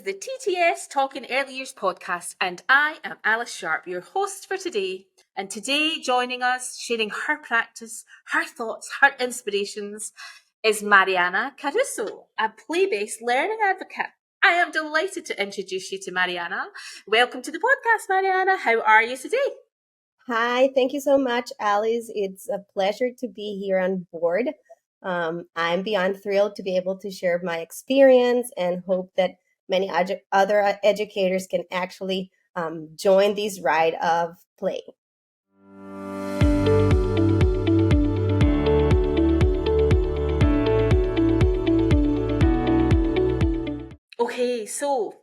the TTS Talking Early Years podcast, and I am Alice Sharp, your host for today. And today, joining us, sharing her practice, her thoughts, her inspirations, is Mariana Carazo, a play-based learning advocate. I am delighted to introduce you to Mariana. Welcome to the podcast, Mariana. How are you today? Hi, thank you so much, Alice. It's a pleasure to be here on board. I'm beyond thrilled to be able to share my experience and hope that many other educators can actually join this ride of play. Okay, so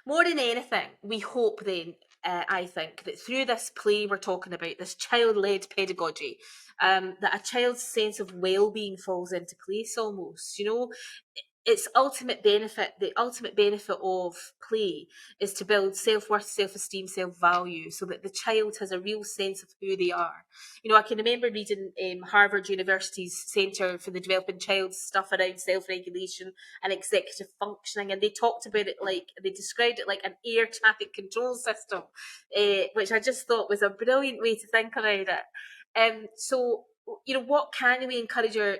more than anything, we hope then, I think, that through this play we're talking about, this child-led pedagogy, that a child's sense of well-being falls into place almost, its the ultimate benefit of play is to build self-worth, self-esteem, self-value, so that the child has a real sense of who they are. I can remember reading Harvard University's Centre for the Developing Child stuff around self-regulation and executive functioning, and they talked about it they described it like an air traffic control system, which I just thought was a brilliant way to think about it. So, what can we encourage our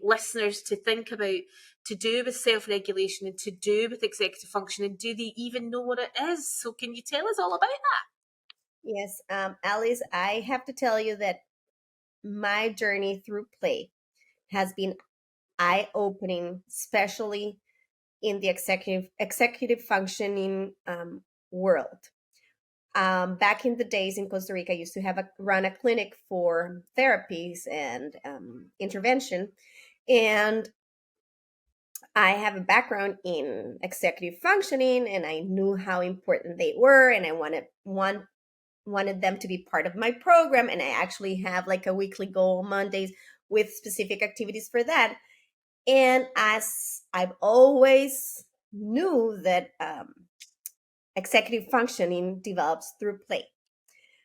listeners to think about, to do with self-regulation and to do with executive function, and do they even know what it is? So can you tell us all about that? Yes, Alice, I have to tell you that my journey through play has been eye-opening, especially in the executive functioning world. Back in the days in Costa Rica, I used to run a clinic for therapies and intervention. And I have a background in executive functioning, and I knew how important they were, and I wanted them to be part of my program. And I actually have like a weekly goal Mondays with specific activities for that. And as I've always knew that executive functioning develops through play.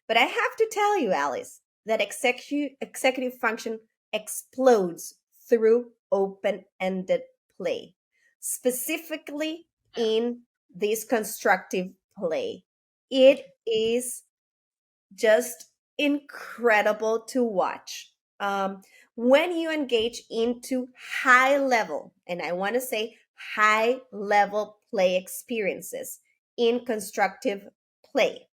But I have to tell you, Alice, that executive function explodes through open-ended play, specifically in this constructive play. It is just incredible to watch. When you engage into high level, and I want to say high level play experiences in constructive play,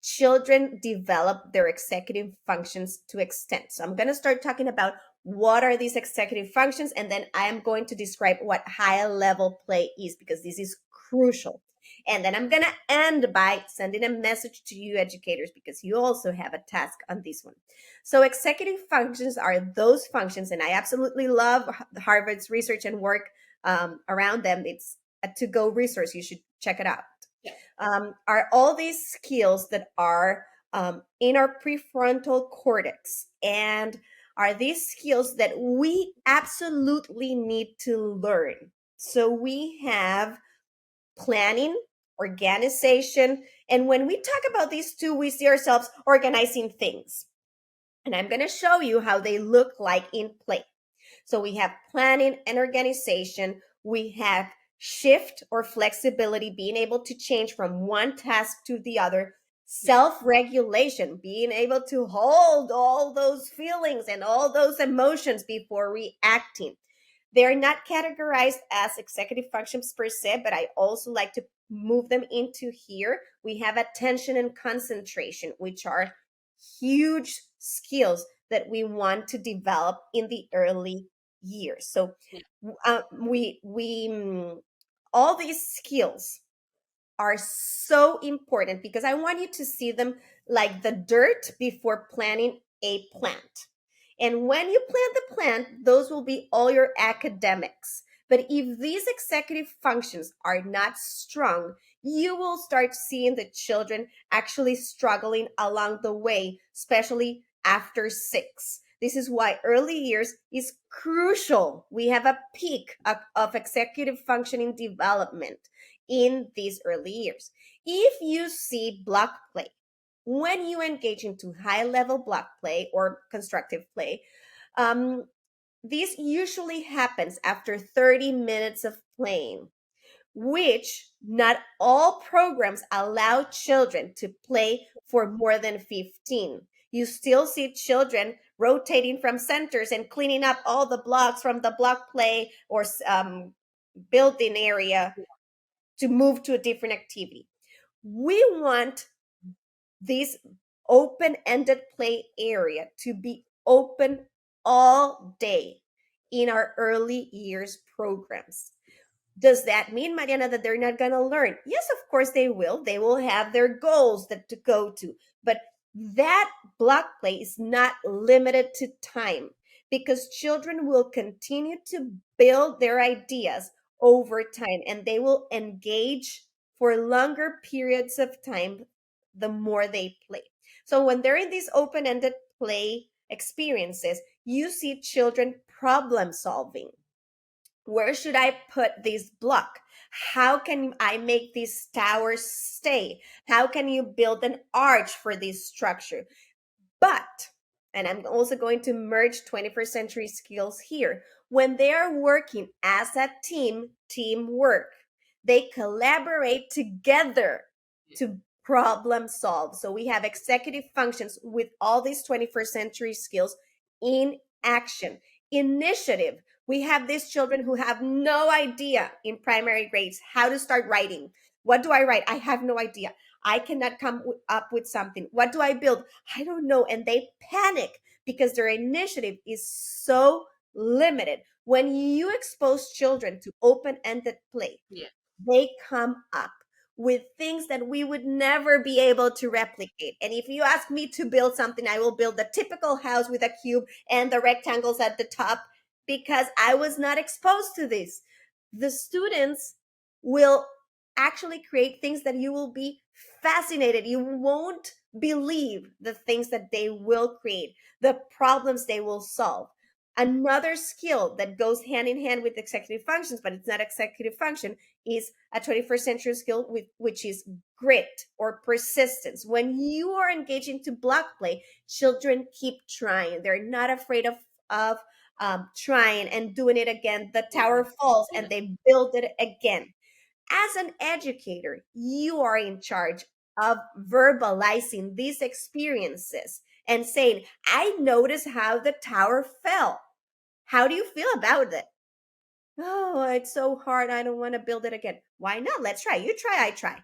children develop their executive functions to extent. So I'm going to start talking about what are these executive functions, and then I am going to describe what high level play is, because this is crucial. And then I'm going to end by sending a message to you educators, because you also have a task on this one. So executive functions are those functions, and I absolutely love Harvard's research and work around them. It's a to-go resource. You should check it out. Are all these skills that are in our prefrontal cortex, and are these skills that we absolutely need to learn. So we have planning, organization, and when we talk about these two, we see ourselves organizing things. And I'm going to show you how they look like in play. So we have planning and organization. We have shift or flexibility, being able to change from one task to the other. Self-regulation, being able to hold all those feelings and all those emotions before reacting. They're not categorized as executive functions per se, but I also like to move them into here. We have attention and concentration, which are huge skills that we want to develop in the early years. So all these skills are so important, because I want you to see them like the dirt before planting a plant. And when you plant the plant, those will be all your academics. But if these executive functions are not strong, you will start seeing the children actually struggling along the way, especially after 6. This is why early years is crucial. We have a peak of executive functioning development in these early years. If you see block play, when you engage into high level block play or constructive play, this usually happens after 30 minutes of playing. which not all programs allow children to play for more than 15. You still see children rotating from centers and cleaning up all the blocks from the block play or building area to move to a different activity. We want this open ended play area to be open all day in our early years programs. Does that mean, Mariana, that they're not going to learn? Yes, of course they will. They will have their goals that to go to. But that block play is not limited to time because children will continue to build their ideas over time and they will engage for longer periods of time the more they play. So when they're in these open-ended play experiences, you see children problem solving. Where should I put this block? How can I make this tower stay? How can you build an arch for this structure? But, and I'm also going to merge 21st century skills here, when they are working as a team, teamwork, they collaborate together to problem solve. So we have executive functions with all these 21st century skills in action. Initiative. We have these children who have no idea in primary grades how to start writing. What do I write? I have no idea. I cannot come up with something. What do I build? I don't know. And they panic because their initiative is so limited. When you expose children to open ended play, Yeah. they come up with things that we would never be able to replicate. And if you ask me to build something, I will build the typical house with a cube and the rectangles at the top because I was not exposed to this. The students will actually create things that you will be fascinated. You won't believe the things that they will create, the problems they will solve. Another skill that goes hand in hand with executive functions, but it's not executive function, is a 21st century skill with which is grit or persistence. When you are engaging to block play, children keep trying. They're not afraid of trying and doing it again. The tower falls Yeah. and they build it again. As an educator, you are in charge of verbalizing these experiences and saying, I noticed how the tower fell. How do you feel about it? Oh, it's so hard. I don't want to build it again. Why not? Let's try. You try, I try.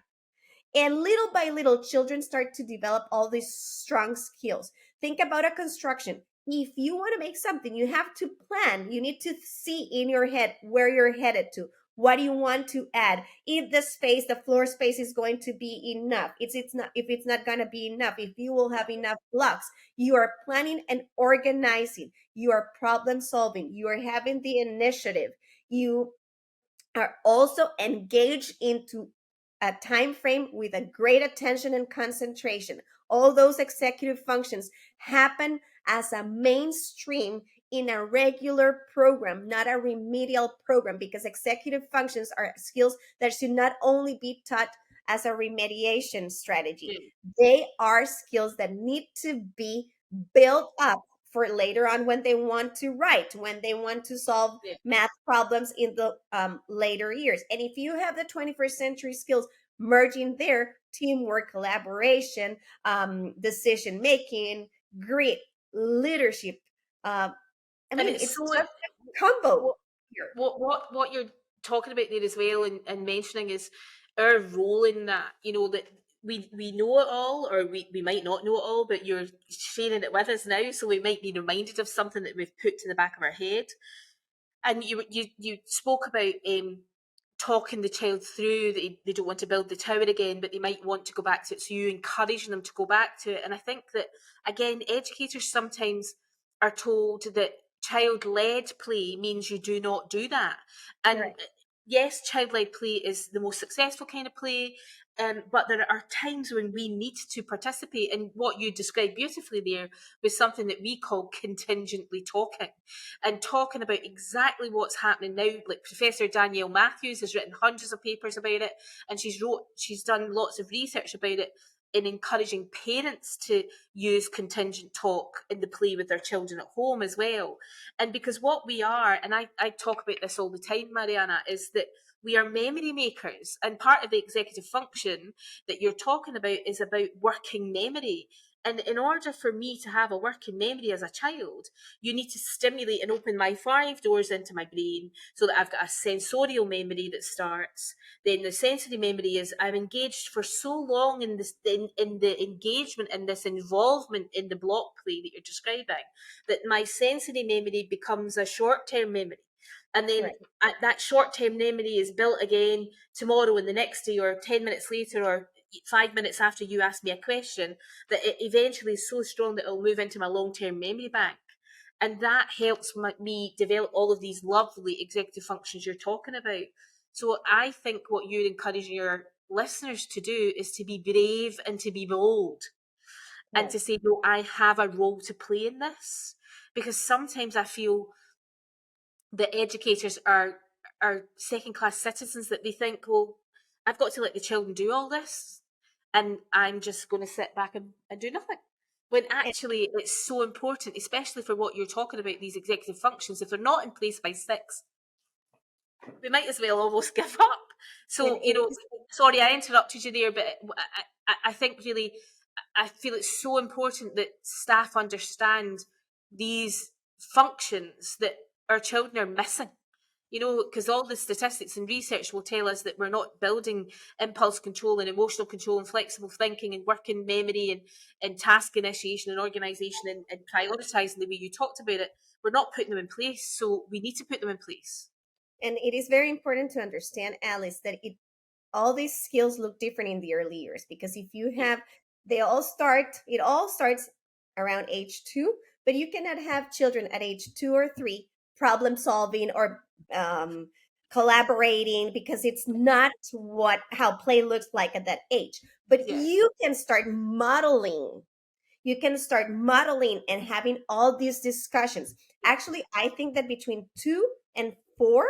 And little by little, children start to develop all these strong skills. Think about a construction. If you want to make something, you have to plan. You need to see in your head where you're headed to. What do you want to add? If the space, the floor space is going to be enough. It's not if it's not gonna be enough, if you will have enough blocks. You are planning and organizing. You are problem solving. You are having the initiative. You are also engaged into a time frame with a great attention and concentration. All those executive functions happen as a mainstream in a regular program, not a remedial program, because executive functions are skills that should not only be taught as a remediation strategy. Yeah. They are skills that need to be built up for later on when they want to write, when they want to solve Yeah. math problems in the later years. And if you have the 21st century skills merging there, teamwork, collaboration, decision making, grit, leadership, uh, I And mean, it's it's so just a combo what here. what you're talking about there as well, and mentioning is our role in that. You know that we know it all, or we might not know it all, but you're sharing it with us now, so we might be reminded of something that we've put to the back of our head. And you spoke about talking the child through that they don't want to build the tower again, but they might want to go back to it. So you encouraging them to go back to it. And I think that again, educators sometimes are told that child-led play means you do not do that. And Right. yes, child-led play is the most successful kind of play. But there are times when we need to participate, and what you described beautifully there was something that we call contingently talking, and talking about exactly what's happening now. Like Professor Danielle Matthews has written hundreds of papers about it, and she's done lots of research about it in encouraging parents to use contingent talk in the play with their children at home as well. And because what we are, and I talk about this all the time, Mariana, is that We are memory makers, and part of the executive function that you're talking about is about working memory. And in order for me to have a working memory as a child, you need to stimulate and open my five doors into my brain so that I've got a sensorial memory that starts. Then the sensory memory is I'm engaged for so long in this in the engagement and this involvement in the block play that you're describing, that my sensory memory becomes a short-term memory. And then Right. that short-term memory is built again tomorrow and the next day, or 10 minutes later, or 5 minutes after you ask me a question, that it eventually is so strong that it'll move into my long-term memory bank. And that helps me develop all of these lovely executive functions you're talking about. So I think what you're encouraging your listeners to do is to be brave and to be bold, and Right. to say, no, I have a role to play in this. Because sometimes I feel that educators are second class citizens, that they think, well, I've got to let the children do all this and I'm just going to sit back and do nothing. When And, actually it's so important, especially for what you're talking about, these executive functions. If they're not in place by six, we might as well almost give up. and So, it is, sorry I interrupted you there, but I think really, I feel it's so important that staff understand these functions that our children are missing. Because all the statistics and research will tell us that we're not building impulse control and emotional control and flexible thinking and working memory and task initiation and organisation and prioritising the way you talked about it. We're not putting them in place, so we need to put them in place. and it is very important to understand, Alice, that all these skills look different in the early years, because if you Yeah. have it all starts around age 2, but you cannot have children at age 2 or 3 problem solving or collaborating, because it's not what how play looks like at that age. But Yes. you can start modeling and having all these discussions. Yeah. Actually, I think that between 2 and 4,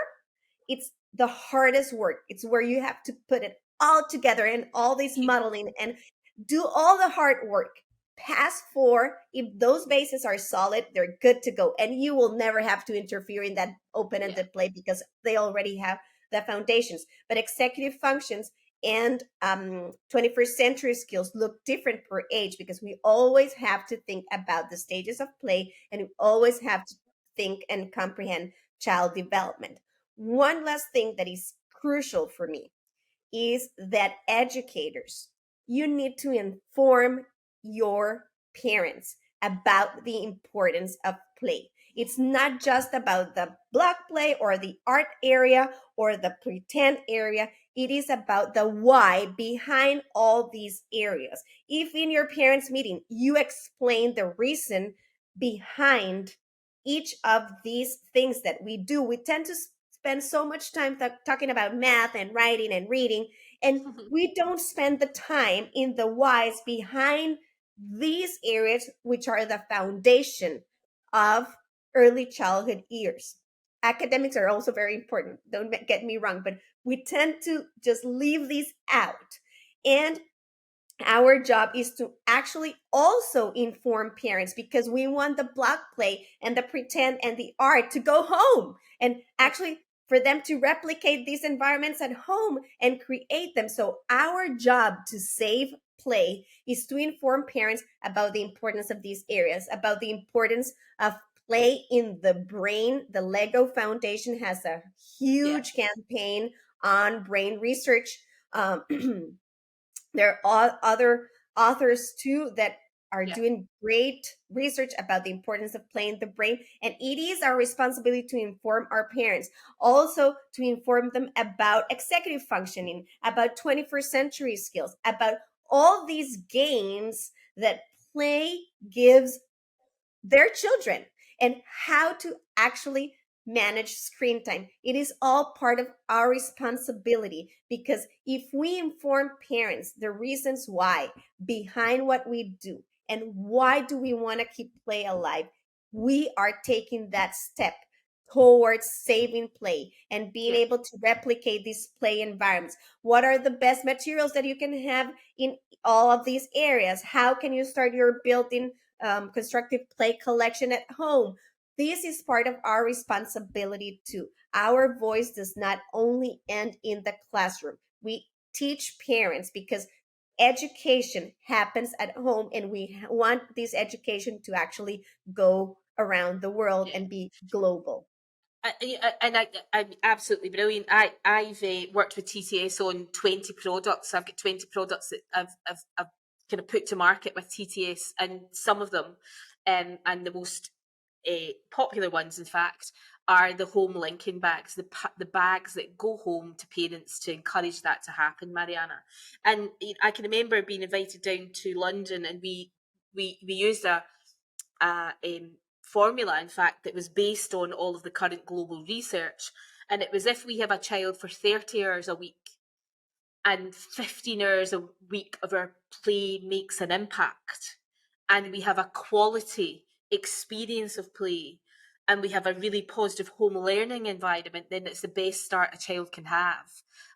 it's the hardest work. It's where you have to put it all together and all this Yeah. modeling and do all the hard work. Past 4, if those bases are solid, they're good to go. And you will never have to interfere in that open Yeah. ended play because they already have the foundations. But executive functions and 21st century skills look different per age, because we always have to think about the stages of play, and we always have to think and comprehend child development. One last thing that is crucial for me is that educators, you need to inform your parents about the importance of play. It's not just about the block play or the art area or the pretend area. It is about the why behind all these areas. If in your parents' meeting you explain the reason behind each of these things that we do, we tend to spend so much time talking about math and writing and reading, and we don't spend the time in the whys behind these areas, which are the foundation of early childhood years. Academics are also very important, don't get me wrong, but we tend to just leave these out. And our job is to actually also inform parents, because we want the block play and the pretend and the art to go home and actually for them to replicate these environments at home and create them. So our job to save play is to inform parents about the importance of these areas, about the importance of play in the brain. The Lego Foundation has a Yeah. huge campaign on brain research. um, there are other authors too that are Yeah. doing great research about the importance of playing the brain. And it is our responsibility to inform our parents, also to inform them about executive functioning, about 21st century skills, about all these games that play gives their children, and how to actually manage screen time. It is all part of our responsibility, because if we inform parents the reasons why behind what we do and why do we want to keep play alive, we are taking that step towards saving play and being Yeah. able to replicate these play environments. What are the best materials that you can have in all of these areas? How can you start your building constructive play collection at home? this is part of our responsibility too. Our voice does not only end in the classroom. We teach parents because education happens at home, and we want this education to actually go around the world Yeah. and be global. I'm absolutely brilliant. I've worked with TTS on 20 products. I've got 20 products that I've kind of put to market with TTS, and some of them, and the most popular ones, in fact, are the home linking bags, the bags that go home to parents to encourage that to happen, Mariana. And I can remember being invited down to London, and we used a formula, in fact, that was based on all of the current global research. And it was, if we have a child for 30 hours a week and 15 hours a week of our play makes an impact, and we have a quality experience of play, and we have a really positive home learning environment, then it's the best start a child can have.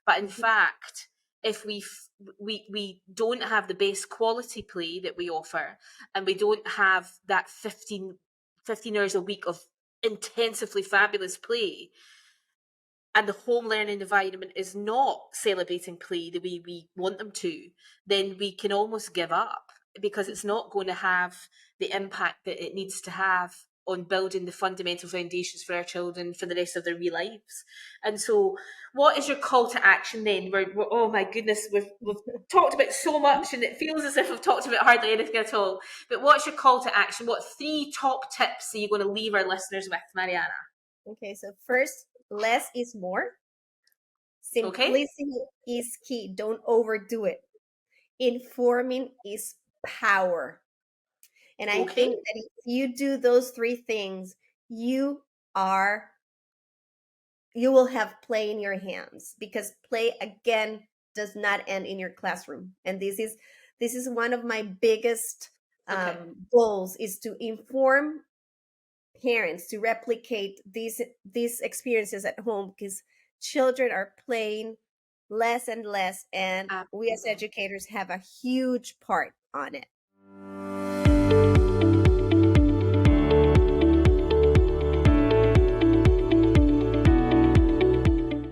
But in Mhm. fact, if we don't have the best quality play that we offer, and we don't have that 15 hours a week of intensively fabulous play, and the home learning environment is not celebrating play the way we want them to, then we can almost give up, because it's not going to have the impact that it needs to have on building the fundamental foundations for our children for the rest of their wee lives. And so, what is your call to action then? Oh my goodness, we've talked about so much, and it feels as if we've talked about hardly anything at all. But what's your call to action? What three top tips are you going to leave our listeners with, Mariana? Okay, so first, less is more. Okay, Simplicity is key. Don't overdo it. Informing is power. And I okay, think that if you do those three things, you are you will have play in your hands, because play again does not end in your classroom. And this is one of my biggest okay. goals, is to inform parents to replicate these experiences at home, because children are playing less and less, and we as Absolutely. educators have a huge part on it.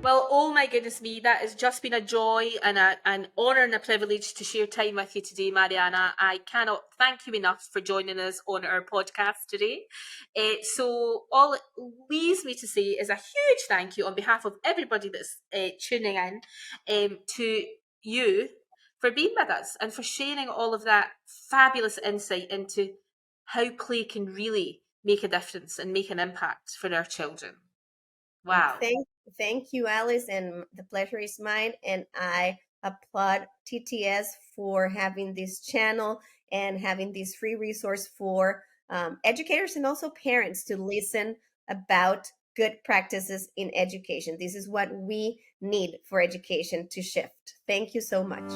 Well, oh my goodness me, that has just been a joy and an honour and a privilege to share time with you today, Mariana. I cannot thank you enough for joining us on our podcast today. So, all it leaves me to say is a huge thank you on behalf of everybody that's tuning in, to you for being with us and for sharing all of that fabulous insight into how play can really make a difference and make an impact for our children. And Wow. thank you, Alice, and the pleasure is mine. And I applaud TTS for having this channel and having this free resource for educators and also parents to listen about good practices in education. This is what we need for education to shift. Thank you so much.